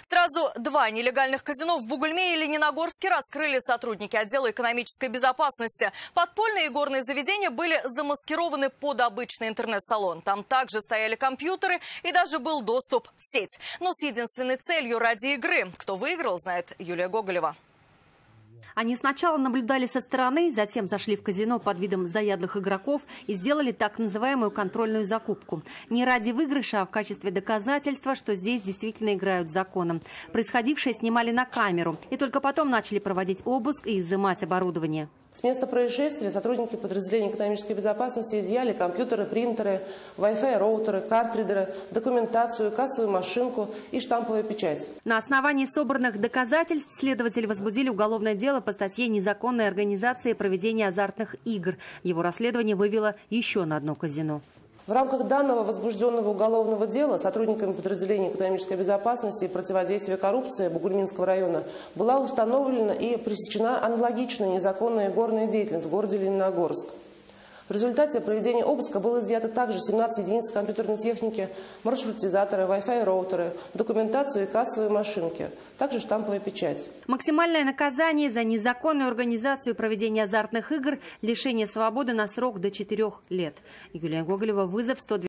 Сразу два нелегальных казино в Бугульме и Лениногорске раскрыли сотрудники отдела экономической безопасности. Подпольные игорные заведения были замаскированы под обычный интернет-салон. Там также стояли компьютеры и даже был доступ в сеть. Но с единственной целью ради игры. Кто выиграл, знает Юлия Гоголева. Они сначала наблюдали со стороны, затем зашли в казино под видом заядлых игроков и сделали так называемую контрольную закупку. Не ради выигрыша, а в качестве доказательства, что здесь действительно играют с законом. Происходившее снимали на камеру и только потом начали проводить обыск и изымать оборудование. С места происшествия сотрудники подразделения экономической безопасности изъяли компьютеры, принтеры, Wi-Fi роутеры, картридеры, документацию, кассовую машинку и штамповую печать. На основании собранных доказательств следователи возбудили уголовное дело по статье «Незаконная организация проведения азартных игр». Его расследование вывело еще на одно казино. В рамках данного возбужденного уголовного дела сотрудниками подразделения экономической безопасности и противодействия коррупции Бугульминского района была установлена и пресечена аналогичная незаконная игорная деятельность в городе Лениногорск. В результате проведения обыска было изъято также 17 единиц компьютерной техники, маршрутизаторы, Wi-Fi роутеры, документацию и кассовые машинки, также штамповая печать. Максимальное наказание за незаконную организацию проведения азартных игр – лишение свободы на срок до 4 лет. Юлия Гоголева, «Вызов», 102.